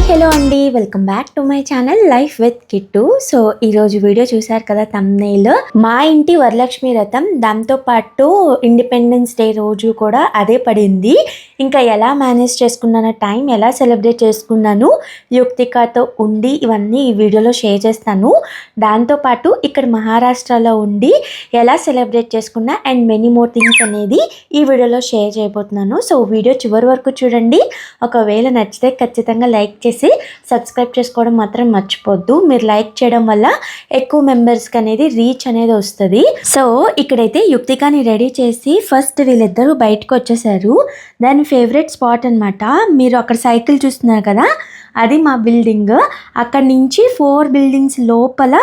Hello అండి, welcome back to my channel life with Kittu. So ఈరోజు video చూసారు కదా థంబ్నెయిల్, మా ఇంటి వరలక్ష్మి వ్రతం, దాంతోపాటు ఇండిపెండెన్స్ డే రోజు కూడా అదే పడింది. ఇంకా ఎలా మేనేజ్ చేసుకున్నాను, టైం ఎలా సెలబ్రేట్ చేసుకున్నాను, యుక్తికతో ఉండి ఇవన్నీ ఈ వీడియోలో షేర్ చేస్తాను. దాంతోపాటు ఇక్కడ మహారాష్ట్రలో ఉండి ఎలా సెలబ్రేట్ చేసుకున్నా అండ్ మెనీ మోర్ థింగ్స్ అనేది ఈ వీడియోలో షేర్ చేయబోతున్నాను. సో వీడియో చివరి వరకు చూడండి. ఒకవేళ నచ్చితే ఖచ్చితంగా లైక్ చేసి సబ్స్క్రైబ్ చేసుకోవడం మాత్రం మర్చిపోద్దు. మీరు లైక్ చేయడం వల్ల ఎక్కువ మెంబర్స్కి అనేది రీచ్ అనేది వస్తుంది. సో ఇక్కడైతే యుక్తికాని రెడీ చేసి ఫస్ట్ వీళ్ళిద్దరూ బయటకు వచ్చేసారు. దాని ఫేవరెట్ స్పాట్ అనమాట. మీరు అక్కడ సైకిల్ చూస్తున్నారు కదా, అది మా బిల్డింగ్. అక్కడ నుంచి 4 బిల్డింగ్స్ లోపల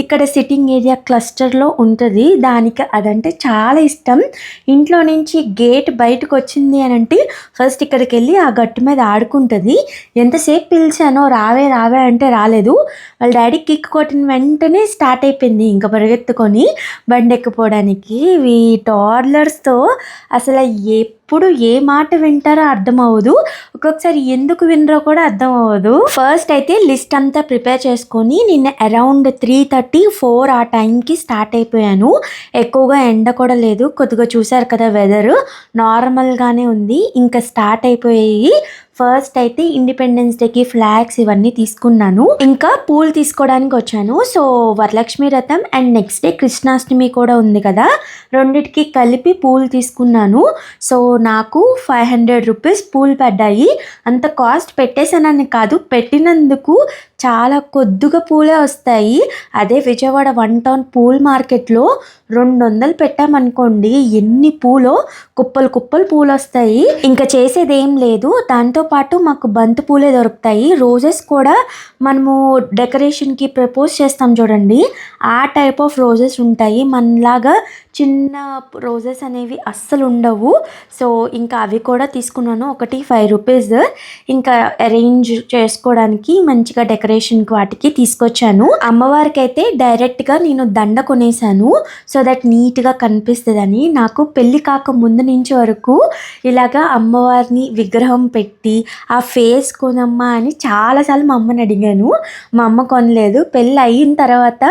ఇక్కడ సిట్టింగ్ ఏరియా క్లస్టర్లో ఉంటుంది. దానికి అదంటే చాలా ఇష్టం. ఇంట్లో నుంచి గేట్ బయటకు వచ్చింది అని అంటే ఫస్ట్ ఇక్కడికి వెళ్ళి ఆ గట్టు మీద ఆడుకుంటుంది. ఎంతసేపు పిలిచానో రావే రావే అంటే రాలేదు. వాళ్ళ డాడీ కిక్ కొట్టిన వెంటనే స్టార్ట్ అయిపోయింది ఇంకా పరిగెత్తుకొని బండి ఎక్కిపోవడానికి. ఈ టాడ్లర్స్తో అసలు ఎప్పుడు ఏ మాట వింటారో అర్థం అవ్వదు, ఒక్కొక్కసారి ఎందుకు వినరో కూడా అర్థం అవ్వదు. ఫస్ట్ అయితే లిస్ట్ అంతా ప్రిపేర్ చేసుకొని నిన్న అరౌండ్ 3:30-4 ఆ టైంకి స్టార్ట్ అయిపోయాను. ఎక్కువగా ఎండ కూడా లేదు, కొద్దిగా చూసారు కదా వెదర్ నార్మల్గానే ఉంది. ఇంకా స్టార్ట్ అయిపోయాయి. ఫస్ట్ అయితే ఇండిపెండెన్స్ డేకి ఫ్లాగ్స్ ఇవన్నీ తీసుకున్నాను. ఇంకా పూలు తీసుకోవడానికి వచ్చాను. సో వరలక్ష్మి వ్రతం అండ్ నెక్స్ట్ డే కృష్ణాష్టమి కూడా ఉంది కదా, రెండిటికి కలిపి పూలు తీసుకున్నాను. సో నాకు 500 రూపీస్ పూలు పడ్డాయి. అంత కాస్ట్ పెట్టేసానని కాదు, పెట్టినందుకు చాలా కొద్దిగా పూలే వస్తాయి. అదే విజయవాడ 1 టౌన్ పూల్ మార్కెట్లో 200 పెట్టామనుకోండి, ఎన్ని పూలో కుప్పలు కుప్పలు పూలు వస్తాయి. ఇంకా చేసేది ఏం లేదు. దాంతోపాటు మాకు బంతి పూలే దొరుకుతాయి. రోజెస్ కూడా మనము డెకరేషన్కి ప్రపోజ్ చేస్తాం చూడండి, ఆ టైప్ ఆఫ్ రోజెస్ ఉంటాయి. మనలాగా చిన్న రోజెస్ అనేవి అస్సలు ఉండవు. సో ఇంకా అవి కూడా తీసుకున్నాను. ఒకటి 5 రూపీస్. ఇంకా అరేంజ్ చేసుకోవడానికి మంచిగా డెకరేషన్కి వాటికి తీసుకొచ్చాను. అమ్మవారికి అయితే డైరెక్ట్గా నేను దండ కొనేసాను, సో దట్ నీట్గా కనిపిస్తుందని. నాకు పెళ్ళి కాక ముందు నుంచి వరకు ఇలాగా అమ్మవారిని విగ్రహం పెట్టి ఆ ఫేస్ కొనమ్మా అని చాలాసార్లు మా అమ్మని అడిగాను. మా అమ్మ కొనలేదు. పెళ్ళి అయిన తర్వాత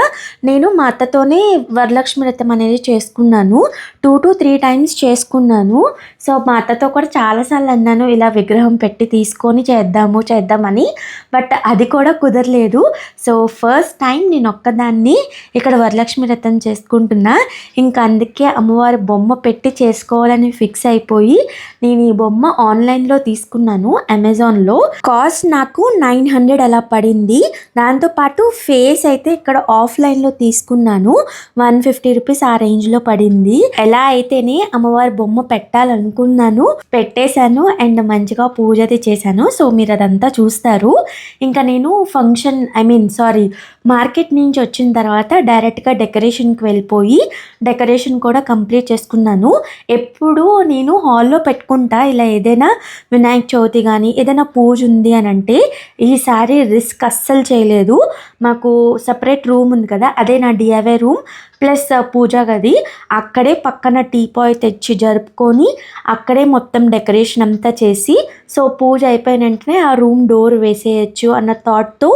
నేను మా అత్తతోనే వరలక్ష్మి వ్రతం అనేది చేసుకున్నాను. 2 to 3 టైమ్స్ చేసుకున్నాను. సో మా అత్తతో కూడా చాలాసార్లు అన్నాను ఇలా విగ్రహం పెట్టి తీసుకొని చేద్దామని, బట్ అది కూడా కుదరలేదు. సో ఫస్ట్ టైం నేను ఒక్కదాన్ని ఇక్కడ వరలక్ష్మి వ్రతం చేసుకుంటున్నా. ఇంకా అందుకే అమ్మవారి బొమ్మ పెట్టి చేసుకోవాలని ఫిక్స్ అయిపోయి నేను ఈ బొమ్మ ఆన్లైన్లో తీసుకున్నాను, అమెజాన్లో. కాస్ట్ నాకు 900 అలా పడింది. దాంతోపాటు ఫేస్ అయితే ఇక్కడ ఆఫ్లైన్లో తీసుకున్నాను, 150 రూపీస్ ఆ రేంజ్లో పడింది. ఎలా అయితేనే అమ్మవారి బొమ్మ పెట్టాలనుకున్నాను, పెట్టేశాను అండ్ మంచిగా పూజ అయితే చేశాను. సో మీరు అదంతా చూస్తారు. ఇంకా నేను మార్కెట్ నుంచి వచ్చిన తర్వాత డైరెక్ట్గా డెకరేషన్కి వెళ్ళిపోయి డెకరేషన్ కూడా కంప్లీట్ చేసుకున్నాను. ఎప్పుడు నేను హాల్లో పెట్టుకుంటా ఇలా ఏదైనా వినాయక చవితి కానీ ఏదైనా పూజ ఉంది అని అంటే. ఈసారి రిస్క్ అస్సలు చేయలేదు. మాకు సపరేట్ రూమ్ ఉంది కదా, అదే నా DIY రూమ్ ప్లస్ పూజా గది. అక్కడే పక్కన టీపాయ్ తెచ్చి జరుపుకొని అక్కడే మొత్తం డెకరేషన్ అంతా చేసి, సో పూజ అయిపోయిన వెంటనే ఆ రూమ్ డోర్ వేసేయచ్చు అన్న థాట్తో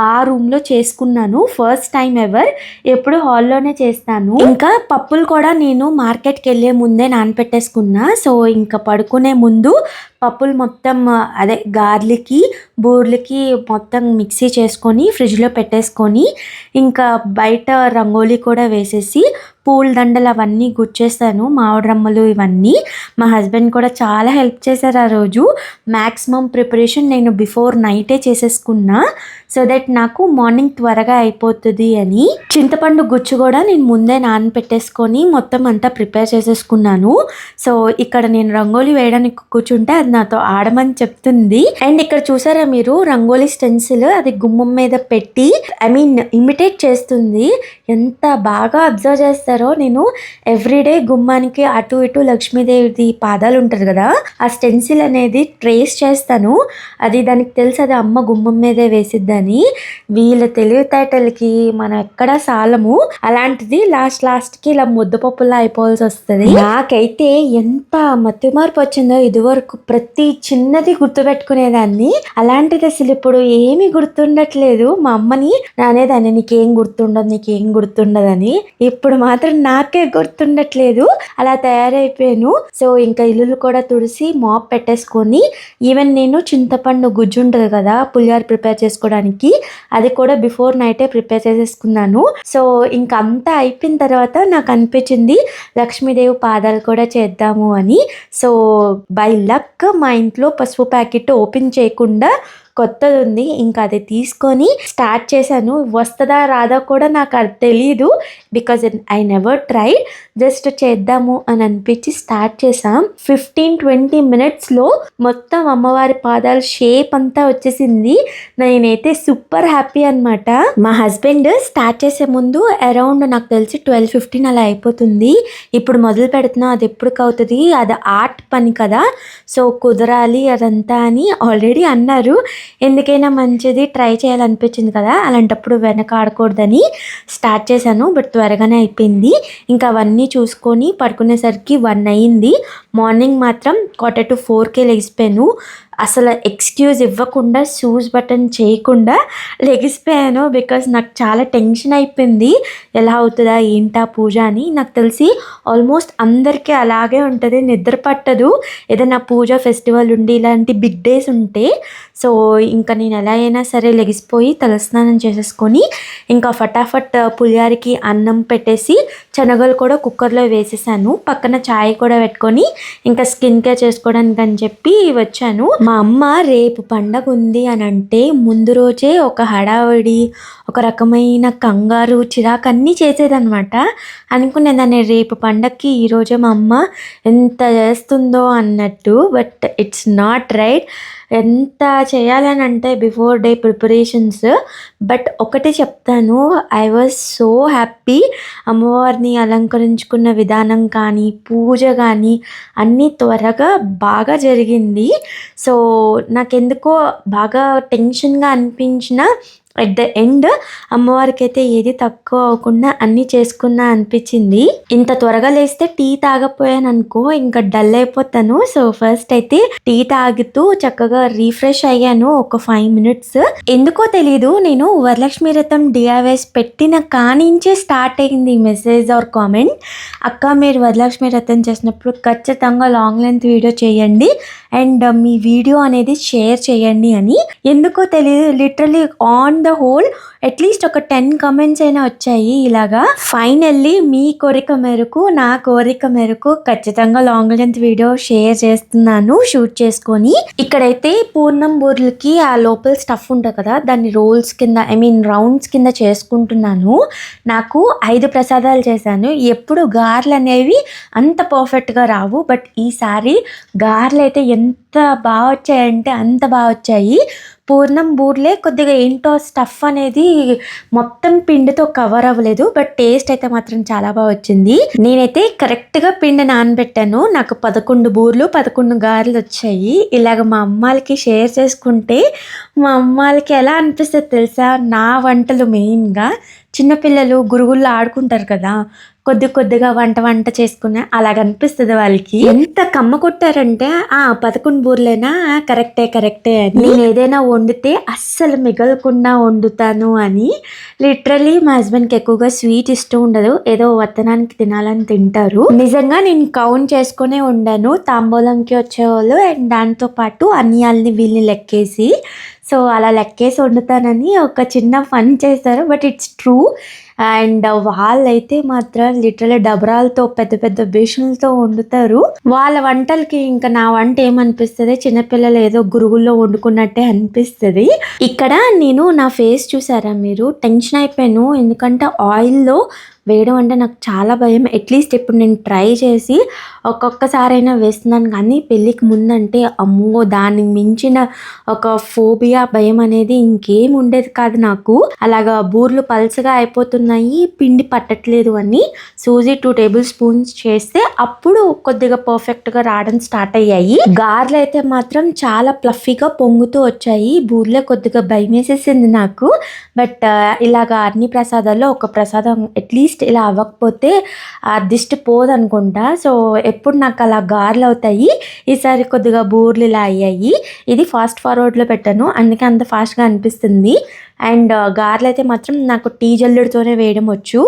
ఆ రూమ్లో చేసుకున్నాను. ఫస్ట్ టైం ఎవర్, ఎప్పుడు హాల్లోనే చేస్తాను. ఇంకా పప్పులు కూడా నేను మార్కెట్కి వెళ్ళే ముందే నానపెట్టేసుకున్నా. సో ఇంకా పడుకునే ముందు పప్పులు మొత్తం అదే గార్లికి బూర్లకి మొత్తం మిక్సీ చేసుకొని ఫ్రిడ్జ్లో పెట్టేసుకొని, ఇంకా బయట రంగోలీ కూడా వేసేసి పూల దండలు అవన్నీ గుచ్చేస్తాను, మామిడి రమ్మలు ఇవన్నీ. మా హస్బెండ్ కూడా చాలా హెల్ప్ చేశారు ఆ రోజు. మ్యాక్సిమం ప్రిపరేషన్ నేను బిఫోర్ నైటే చేసేసుకున్నా, సో దట్ నాకు మార్నింగ్ త్వరగా అయిపోతుంది అని. చింతపండు గుజ్జు కూడా నేను ముందే నానపెట్టేసుకొని మొత్తం అంతా ప్రిపేర్ చేసేసుకున్నాను. సో ఇక్కడ నేను రంగోలీ వేయడానికి కూర్చుంటే అది నాతో ఆడమని చెప్తుంది. అండ్ ఇక్కడ చూసారా మీరు రంగోలీ స్టెన్సిల్, అది గుమ్మం మీద పెట్టి ఇమిటేట్ చేస్తుంది. ఎంత బాగా అబ్జర్వ్ చేస్తారో. నేను ఎవ్రీడే గుమ్మానికి అటు ఇటు లక్ష్మీదేవిది పాదాలు ఉంటుంది కదా, ఆ స్టెన్సిల్ అనేది ట్రేస్ చేస్తాను. అది దానికి తెలుసు అది అమ్మ గుమ్మం మీదే వేసిద్దని. వీళ్ళ తెలివితేటలకి మనం ఎక్కడ సాలము. అలాంటిది లాస్ట్కి ఇలా ముద్దపప్పులా అయిపోవాల్సి వస్తుంది. నాకైతే ఎంత మత్తి మార్పు వచ్చిందో. ఇదివరకు ప్రతి చిన్నది గుర్తుపెట్టుకునేదాన్ని. అలాంటిది అసలు ఇప్పుడు ఏమీ గుర్తుండట్లేదు. మా అమ్మని అనేదాన్ని, నీకేం గుర్తుండదని. ఇప్పుడు మాత్రం నాకే గుర్తుండట్లేదు, అలా తయారైపోయాను. సో ఇంకా ఇల్లులు కూడా తుడిసి మాప్ పెట్టేసుకొని, ఈవెన్ నేను చింతపండు గుజ్జు ఉంటుంది కదా పులిహోర ప్రిపేర్ చేసుకోవడానికి, అది కూడా బిఫోర్ నైటే ప్రిపేర్ చేసేసుకున్నాను. సో ఇంకా అంతా అయిపోయిన తర్వాత నాకు అనిపించింది లక్ష్మీదేవి పాదాలు కూడా చేద్దాము అని. సో బై లక్ మా ఇంట్లో పసుపు ప్యాకెట్ ఓపెన్ చేయకుండా కొత్తది ఉంది, ఇంకా అది తీసుకొని స్టార్ట్ చేశాను. వస్తుందా రాదా కూడా నాకు అది తెలీదు, because I never try. Just చేద్దాము అని అనిపించి స్టార్ట్ చేసాం. 15-20 మినిట్స్లో మొత్తం అమ్మవారి పాదాల షేప్ అంతా వచ్చేసింది. నేనైతే సూపర్ హ్యాపీ అనమాట. మా హస్బెండ్ స్టార్ట్ చేసే ముందు అరౌండ్ నాకు తెలిసి 12-15 అలా అయిపోతుంది, ఇప్పుడు మొదలు పెడుతున్నా, అది ఎప్పటికి అవుతుంది, అది ఆర్ట్ పని కదా, సో కుదరాలి అదంతా అని ఆల్రెడీ అన్నారు. ఎందుకైనా మంచిది, ట్రై చేయాలనిపించింది కదా, అలాంటప్పుడు వెనక ఆడకూడదని స్టార్ట్ చేశాను. బట్ త్వరగానే అయిపోయింది. ఇంకా అవన్నీ చూసుకొని పడుకునేసరికి 1 అయింది. మార్నింగ్ మాత్రం 3:45కే లెగిసిపోయాను. అసలు ఎక్స్క్యూజ్ ఇవ్వకుండా, షూస్ బటన్ చేయకుండా లెగిసిపోయాను. బికాజ్ నాకు చాలా టెన్షన్ అయిపోయింది, ఎలా అవుతుందా ఏంటా పూజ అని. నాకు తెలిసి ఆల్మోస్ట్ అందరికీ అలాగే ఉంటుంది, నిద్ర పట్టదు ఏదైనా పూజ ఫెస్టివల్ ఉండి ఇలాంటి బిగ్ డేస్ ఉంటే. సో ఇంకా నేను ఎలా అయినా సరే లెగిసిపోయి తలస్నానం చేసేసుకొని ఇంకా ఫటాఫట్ పులిహారికి అన్నం పెట్టేసి శనగలు కూడా కుక్కర్లో వేసేసాను. పక్కన చాయ్ కూడా పెట్టుకొని ఇంకా స్కిన్ కేర్ చేసుకోవడానికి అని చెప్పి వచ్చాను. మా అమ్మ రేపు పండగ ఉంది అని అంటే ముందు రోజే ఒక హడావిడి, ఒక రకమైన కంగారు, చిరాకు అన్నీ చేసేదనమాట. అనుకునేదాన్ని రేపు పండగకి ఈరోజే మా అమ్మ ఎంత చేస్తుందో అన్నట్టు. But it's not right. ఎంత చేయాలని అంటే బిఫోర్ డే ప్రిపరేషన్స్. బట్ ఒకటి చెప్తాను, ఐ వాజ్ సో హ్యాపీ. అమ్మవారిని అలంకరించుకున్న విధానం కానీ, పూజ కానీ అన్నీ త్వరగా బాగా జరిగింది. సో నాకెందుకో బాగా టెన్షన్గా అనిపించిన అట్ ద ఎండ్ అమ్మవారికి అయితే ఏది తక్కువ అవ్వకుండా అన్నీ చేసుకున్నా అనిపించింది. ఇంత త్వరగా లేస్తే టీ తాగపోయాను అనుకో ఇంకా డల్ అయిపోతాను. సో ఫస్ట్ అయితే టీ తాగుతూ చక్కగా రీఫ్రెష్ అయ్యాను ఒక 5 మినిట్స్. ఎందుకో తెలీదు, నేను వరలక్ష్మి వ్రతం డిఐవైస్ పెట్టిన కానించే స్టార్ట్ అయింది మెసేజ్ ఆర్ కామెంట్, అక్క మీరు వరలక్ష్మి వ్రతం చేసినప్పుడు ఖచ్చితంగా లాంగ్ లెంత్ వీడియో చేయండి అండ్ మీ వీడియో అనేది షేర్ చేయండి అని. ఎందుకో తెలియదు, literally on the whole at least ఒక 10 కమెంట్స్ అయినా వచ్చాయి ఇలాగా. ఫైనల్లీ మీ కోరిక మేరకు, నా కోరిక మేరకు ఖచ్చితంగా లాంగ్ లెంత్ వీడియో షేర్ చేస్తున్నాను షూట్ చేసుకొని. ఇక్కడైతే పూర్ణం బూర్లకి ఆ లోపల స్టఫ్ ఉంటుంది కదా, దాన్ని రోల్స్ కింద రౌండ్స్ కింద చేసుకుంటున్నాను. నాకు 5 ప్రసాదాలు చేశాను. ఎప్పుడు గారెలు అనేవి అంత పర్ఫెక్ట్గా రావు, బట్ ఈసారి గారెలు అయితే ఎంత బాగా వచ్చాయంటే అంత బాగా వచ్చాయి. పూర్ణం బూర్లే కొద్దిగా ఏంటో స్టఫ్ అనేది మొత్తం పిండితో కవర్ అవ్వలేదు, బట్ టేస్ట్ అయితే మాత్రం చాలా బాగా వచ్చింది. నేనైతే కరెక్ట్గా పిండి నానబెట్టాను. నాకు 11 బూర్లు 11 గారెలు వచ్చాయి. ఇలాగ మా అమ్మాలకి షేర్ చేసుకుంటే మా అమ్మాలకి ఎలా అనిపిస్తుంది తెలుసా, నా వంటలు మెయిన్గా చిన్నపిల్లలు గురుగుల్లో ఆడుకుంటారు కదా, కొద్దిగా వంట చేసుకునే అలాగ అనిపిస్తుంది వాళ్ళకి. ఎంత కమ్మ కొట్టారంటే 11 బూర్లేనా, కరెక్టే అని. నేను ఏదైనా వండితే అస్సలు మిగలకుండా వండుతాను అని. లిటరలీ మా హస్బెండ్కి ఎక్కువగా స్వీట్ ఇష్టం ఉండదు, ఏదో వత్తనానికి తినాలని తింటారు. నిజంగా నేను కౌంట్ చేసుకునే వండాను తాంబూలంకి వచ్చేవాళ్ళు అండ్ దాంతో పాటు అన్యాల్ని వీళ్ళని లెక్కేసి. సో అలా లెక్కేసి వండుతానని ఒక చిన్న ఫన్ చేశారు, బట్ ఇట్స్ ట్రూ. అండ్ వాళ్ళైతే మాత్రం లిటరల్ డబరాలతో పెద్ద బేషన్లతో వండుతారు. వాళ్ళ వంటలకి ఇంకా నా వంట ఏమనిపిస్తుంది, చిన్నపిల్లలు ఏదో గురుగుల్లో వండుకున్నట్టే అనిపిస్తుంది. ఇక్కడ నేను నా ఫేస్ చూసారా మీరు, టెన్షన్ అయిపోయాను. ఎందుకంటే ఆయిల్లో వేయడం అంటే నాకు చాలా భయం. అట్లీస్ట్ ఇప్పుడు నేను ట్రై చేసి ఒక్కొక్కసారైనా వేస్తున్నాను, కానీ పెళ్ళికి ముందంటే అమ్మో దానికి మించిన ఒక ఫోబియా, భయం అనేది ఇంకేం ఉండేది కాదు నాకు. అలాగా బూర్లు పల్చగా అయిపోతున్నాయి, పిండి పట్టట్లేదు అని సూజీ 2 టేబుల్ స్పూన్స్ చేస్తే అప్పుడు కొద్దిగా పర్ఫెక్ట్గా రావడం స్టార్ట్ అయ్యాయి. గార్లు అయితే మాత్రం చాలా ప్లఫీగా పొంగుతూ వచ్చాయి. బూర్లే కొద్దిగా భయం వేసేసింది నాకు. బట్ ఇలాగా అన్ని ప్రసాదాల్లో ఒక ప్రసాదం అట్లీస్ట్ అట్లీస్ట్ ఇలా అవ్వకపోతే ఆ దిష్టి పోదనుకుంటా. సో ఎప్పుడు నాకు అలా గారెలు అవుతాయి, ఈసారి కొద్దిగా బూర్లు ఇలా అయ్యాయి. ఇది ఫాస్ట్ ఫార్వర్డ్లో పెట్టాను, అందుకే అంత ఫాస్ట్గా అనిపిస్తుంది. అండ్ గారెలు అయితే మాత్రం నాకు టీ జల్లుడితోనే వేయడం వచ్చు.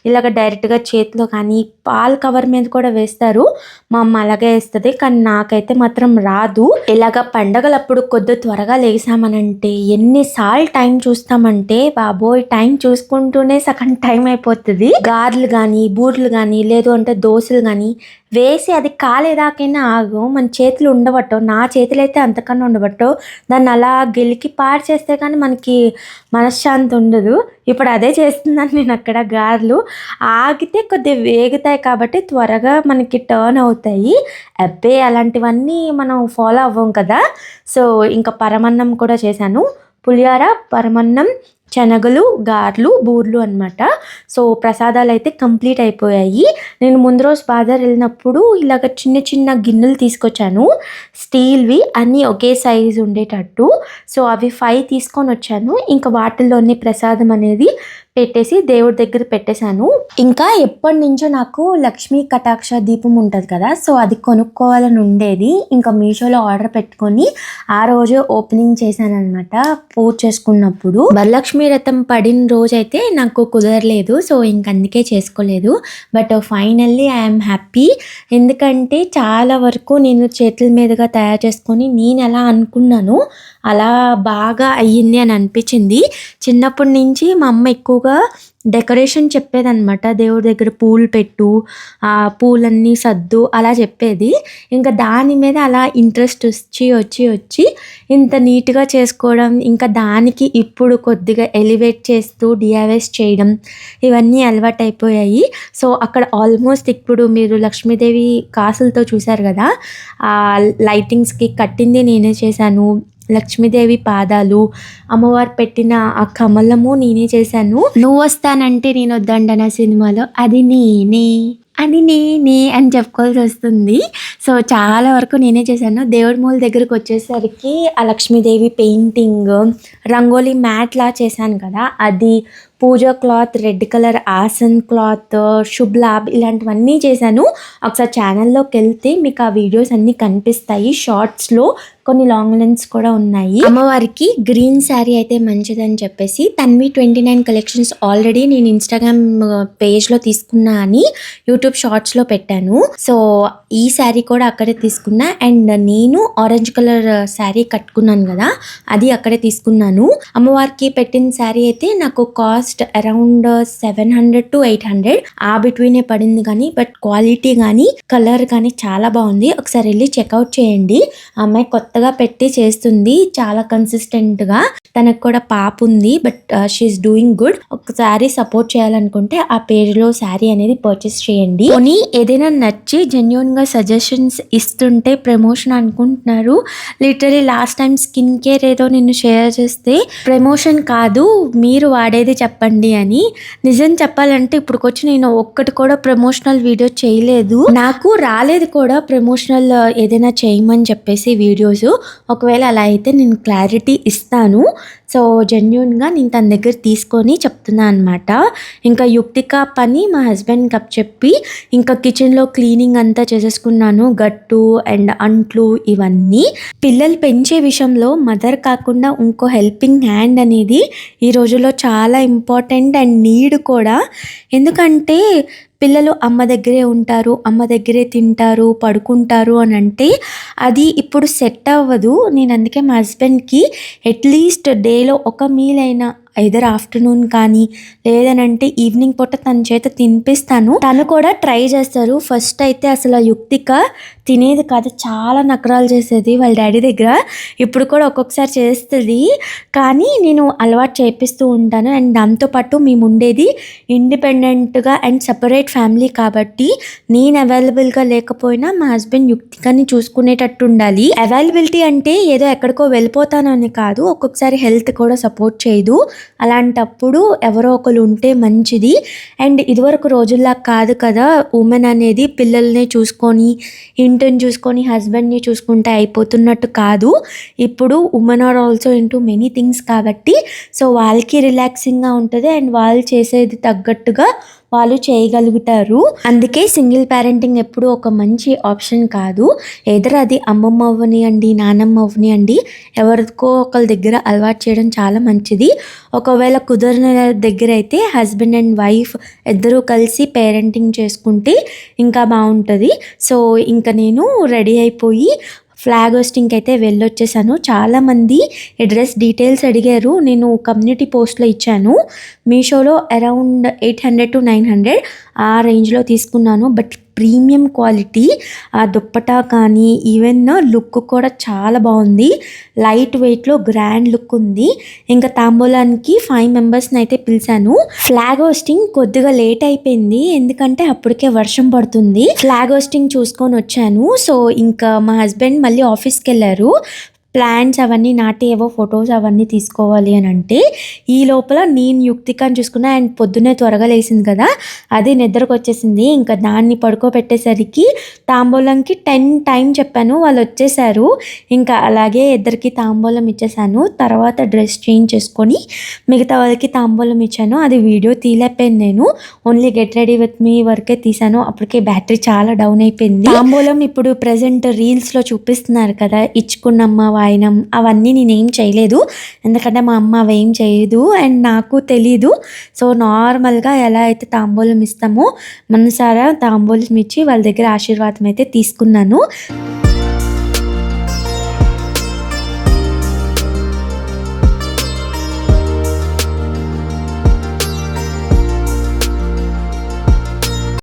ఇలాగ డైరెక్ట్గా చేతిలో కానీ పాల కవర్ మీద కూడా వేస్తారు, మా అమ్మ అలాగే వేస్తుంది, కానీ నాకైతే మాత్రం రాదు. ఇలాగ పండగలప్పుడు కొద్ది త్వరగా లేసామనంటే ఎన్నిసార్లు టైం చూస్తామంటే బాబోయ్, టైం చూసుకుంటూనే సగం టైం అయిపోతుంది. గారెలు కానీ బూర్లు కానీ లేదు అంటే దోశలు కానీ వేసి అది కాలేదాకైనా ఆగు, మన చేతులు ఉండబట్టో, నా చేతులు అయితే అంతకన్నా ఉండబట్టో, దాన్ని అలా గెలికి పాడు చేస్తే కానీ మనకి మనశ్శాంతి ఉండదు. ఇప్పుడు అదే చేస్తున్నాను నేను అక్కడ. గారెలు ఆగితే కొద్దిగా వేగుతాయి కాబట్టి త్వరగా మనకి టర్న్ అవుతాయి. అబ్బే అలాంటివన్నీ మనం ఫాలో అవ్వం కదా. సో ఇంకా పరమన్నం కూడా చేశాను, పులిహోర, పరమన్నం, శనగలు, గారెలు, బూర్లు అనమాట. సో ప్రసాదాలు అయితే కంప్లీట్ అయిపోయాయి. నేను ముందు రోజు బాజార్ వెళ్ళినప్పుడు ఇలాగ చిన్న చిన్న గిన్నెలు తీసుకొచ్చాను, స్టీల్వి, అన్నీ ఒకే సైజు ఉండేటట్టు. సో అవి 5 తీసుకొని వచ్చాను. ఇంకా వాటిల్లోనే ప్రసాదం అనేది పెట్టేసి దేవుడి దగ్గర పెట్టేశాను. ఇంకా ఎప్పటి నుంచో నాకు లక్ష్మీ కటాక్ష దీపం ఉంటుంది కదా, సో అది కొనుక్కోవాలని ఉండేది. ఇంకా మీషోలో ఆర్డర్ పెట్టుకొని ఆ రోజు ఓపెనింగ్ చేశాను అనమాట పూజ చేసుకున్నప్పుడు. వరలక్ష్మి వ్రతం పడిన రోజు అయితే నాకు కుదరలేదు, సో ఇంక అందుకే చేసుకోలేదు. బట్ ఫైనల్లీ ఐఎమ్ హ్యాపీ, ఎందుకంటే చాలా వరకు నేను చేతుల మీదుగా తయారు చేసుకొని నేను ఎలా అనుకున్నాను అలా బాగా అయ్యింది అని అనిపించింది. చిన్నప్పటి నుంచి మా అమ్మ ఎక్కువగా డెకరేషన్ చెప్పేదన్నమాట, దేవుడి దగ్గర పూలు పెట్టు, ఆ పూలన్నీ సర్దు అలా చెప్పేది. ఇంకా దాని మీద అలా ఇంట్రెస్ట్ వచ్చి ఇంత నీట్గా చేసుకోవడం, ఇంకా దానికి ఇప్పుడు కొద్దిగా ఎలివేట్ చేస్తూ డిఐవైస్ చేయడం, ఇవన్నీ అలవాటు అయిపోయాయి. సో అక్కడ ఆల్మోస్ట్ ఇప్పుడు మీరు లక్ష్మీదేవి కాసులతో చూశారు కదా, ఆ లైటింగ్స్కి కట్టింది నేనే చేశాను. లక్ష్మీదేవి పాదాలు, అమ్మవారు పెట్టిన ఆ కమలము నేనే చేశాను. నువ్వు వస్తానంటే నేను వద్దండన సినిమాలో అది నేనే అని చెప్పుకోవాల్సి వస్తుంది. సో చాలా వరకు నేనే చేశాను. దేవుడి మూల దగ్గరకు వచ్చేసరికి ఆ లక్ష్మీదేవి పెయింటింగ్, రంగోలీ మ్యాట్లా చేశాను కదా అది, పూజా క్లాత్, రెడ్ కలర్ ఆసన్ క్లాత్, శుభ్ లాభ్, ఇలాంటివన్నీ చేశాను. ఒకసారి ఛానల్లోకి వెళ్తే మీకు ఆ వీడియోస్ అన్నీ కనిపిస్తాయి. షార్ట్స్లో కొన్ని లాంగ్ లెన్స్ కూడా ఉన్నాయి. అమ్మవారికి గ్రీన్ శారీ అయితే మంచిదని చెప్పేసి తన్వి 29 కలెక్షన్స్ ఆల్రెడీ నేను ఇన్స్టాగ్రామ్ పేజ్లో తీసుకున్నా అని యూట్యూబ్ షార్ట్స్లో పెట్టాను. సో ఈ శారీ కూడా అక్కడే తీసుకున్నా. అండ్ నేను ఆరెంజ్ కలర్ శారీ కట్టుకున్నాను కదా, అది అక్కడే తీసుకున్నాను. అమ్మవారికి పెట్టిన శారీ అయితే నాకు కాస్ట్ అరౌండ్ 700 to 800 ఆ బిట్వీనే పడింది. కానీ బట్ క్వాలిటీ కానీ కలర్ కానీ చాలా బాగుంది. ఒకసారి వెళ్ళి చెక్అవుట్ చేయండి. ఆ అమ్మాయి కొత్తగా పెట్టి చేస్తుంది, చాలా కన్సిస్టెంట్ గా. తనకు కూడా పాప ఉంది, బట్ షీఈస్ డూయింగ్ గుడ్. ఒకసారి సపోర్ట్ చేయాలనుకుంటే ఆ పేజ్ లో శారీ అనేది పర్చేస్ చేయండి. కొని ఏదైనా నచ్చి జెన్యూన్ గా సజెషన్స్ ఇస్తుంటే ప్రమోషన్ అనుకుంటున్నారు. Literally last time skin care ఏదో నేను షేర్ చేస్తే ప్రమోషన్ కాదు మీరు వాడేది చెప్పండి అని. నిజం చెప్పాలంటే ఇప్పుడుకొచ్చి నేను ఒక్కటి కూడా ప్రమోషనల్ వీడియో చేయలేదు, నాకు రాలేదు కూడా ప్రమోషనల్ ఏదైనా చేయమని చెప్పేసి వీడియోస్. ఒకవేళ అలా అయితే నేను క్లారిటీ ఇస్తాను. సో జెన్యూన్గా నేను తన దగ్గర తీసుకొని చెప్తున్నా అనమాట. ఇంకా యుక్తిక పని మా హస్బెండ్కి చెప్పి ఇంకా కిచెన్లో క్లీనింగ్ అంతా చేసేసుకున్నాను, గట్టు అండ్ అంట్లు ఇవన్నీ. పిల్లలు పెంచే విషయంలో మదర్ కాకుండా ఇంకో హెల్పింగ్ హ్యాండ్ అనేది ఈ రోజుల్లో చాలా ఇంపార్టెంట్ అండ్ నీడ్ కూడా. ఎందుకంటే పిల్లలు అమ్మ దగ్గరే ఉంటారు, అమ్మ దగ్గరే తింటారు, పడుకుంటారు అని అంటే అది ఇప్పుడు సెట్ అవ్వదు. నేను అందుకే మా హస్బెండ్కి అట్లీస్ట్ డేలో ఒక మీల్ అయినా ఐదర్ ఆఫ్టర్నూన్ కానీ లేదనంటే ఈవినింగ్ పూట తన చేత తినిపిస్తాను. తను కూడా ట్రై చేస్తారు. ఫస్ట్ అయితే అసలు యుక్తిక తినేది కాదు, చాలా నకరాలు చేసేది వాళ్ళ డాడీ దగ్గర. ఇప్పుడు కూడా ఒక్కొక్కసారి చేస్తుంది, కానీ నేను అలవాటు చేపిస్తూ ఉంటాను. అండ్ దాంతోపాటు మేము ఉండేది ఇండిపెండెంట్గా అండ్ సపరేట్ ఫ్యామిలీ కాబట్టి నేను అవైలబుల్గా లేకపోయినా మా హస్బెండ్ యుక్తికని చూసుకునేటట్టు ఉండాలి. అవైలబిలిటీ అంటే ఏదో ఎక్కడికో వెళ్ళిపోతాను అని కాదు, ఒక్కొక్కసారి హెల్త్ కూడా సపోర్ట్ చేయదు. అలాంటప్పుడు ఎవరో ఒకరు ఉంటే మంచిది. అండ్ ఇదివరకు రోజుల్లా కాదు కదా, ఉమెన్ అనేది పిల్లల్ని చూసుకొని ఇంటిని చూసుకొని హస్బెండ్ని చూసుకుంటే అయిపోతున్నట్టు కాదు. ఇప్పుడు women are also into many things కాబట్టి సో వాళ్ళకి రిలాక్సింగ్గా ఉంటుంది అండ్ వాళ్ళు చేసేది తగ్గట్టుగా వాళ్ళు చేయగలుగుతారు. అందుకే సింగిల్ పేరెంటింగ్ ఎప్పుడు ఒక మంచి ఆప్షన్ కాదు. ఎదర్ అది అమ్మమ్మ అవ్వనియండి, నానమ్మ అవ్వనియండి, ఎవరికో ఒకరి దగ్గర అలవాటు చేయడం చాలా మంచిది. ఒకవేళ కుదరని దగ్గర అయితే హస్బెండ్ అండ్ వైఫ్ ఇద్దరూ కలిసి పేరెంటింగ్ చేసుకుంటే ఇంకా బాగుంటుంది. సో ఇంకా నేను రెడీ అయిపోయి ఫ్లాగ్ హోస్టింగ్కి అయితే వెళ్ళొచ్చేసాను. చాలామంది ఈ డ్రెస్ డీటెయిల్స్ అడిగారు. నేను కమ్యూనిటీ పోస్ట్లో ఇచ్చాను. మీషోలో అరౌండ్ 800 to 900 ఆ రేంజ్లో తీసుకున్నాను. బట్ ప్రీమియం క్వాలిటీ, ఆ దుప్పటా కానీ ఈవెన్ లుక్ కూడా చాలా బాగుంది. లైట్ వెయిట్లో గ్రాండ్ లుక్ ఉంది. ఇంకా తాంబూలానికి 5 మెంబర్స్ని అయితే పిలిచాను. ఫ్లాగ్ హోస్టింగ్ కొద్దిగా లేట్ అయిపోయింది, ఎందుకంటే అప్పటికే వర్షం పడుతుంది. ఫ్లాగ్ హోస్టింగ్ చూసుకొని వచ్చాను. సో ఇంకా మా హస్బెండ్ మళ్ళీ ఆఫీస్కి వెళ్ళారు. ప్లాంట్స్ అవన్నీ నాటి ఏవో ఫొటోస్ అవన్నీ తీసుకోవాలి అని అంటే, ఈ లోపల నేను యుక్తికాని చూసుకున్నా. అండ్ పొద్దున్నే త్వరగా లేసింది కదా, అది నిద్రకు వచ్చేసింది. ఇంకా దాన్ని పడుకోబెట్టేసరికి తాంబూలంకి 10 టైం చెప్పాను, వాళ్ళు వచ్చేసారు. ఇంకా అలాగే ఇద్దరికి తాంబూలం ఇచ్చేసాను. తర్వాత డ్రెస్ చేంజ్ చేసుకొని మిగతా వాళ్ళకి తాంబూలం ఇచ్చాను. అది వీడియో తీలేకపోయాను నేను, only get ready with me వరకే తీసాను. అప్పటికే బ్యాటరీ చాలా డౌన్ అయిపోయింది. తాంబూలం ఇప్పుడు ప్రెసెంట్ రీల్స్లో చూపిస్తున్నారు కదా, ఇచ్చుకున్నమ్మ వాయినం, అవన్నీ నేనేం చేయలేదు, ఎందుకంటే మా అమ్మ అవేం చేయదు అండ్ నాకు తెలీదు. సో నార్మల్గా ఎలా అయితే తాంబూలం ఇస్తామో మనసారా తాంబూలం ఇచ్చి వాళ్ళ దగ్గర ఆశీర్వాదం అయితే తీసుకున్నాను.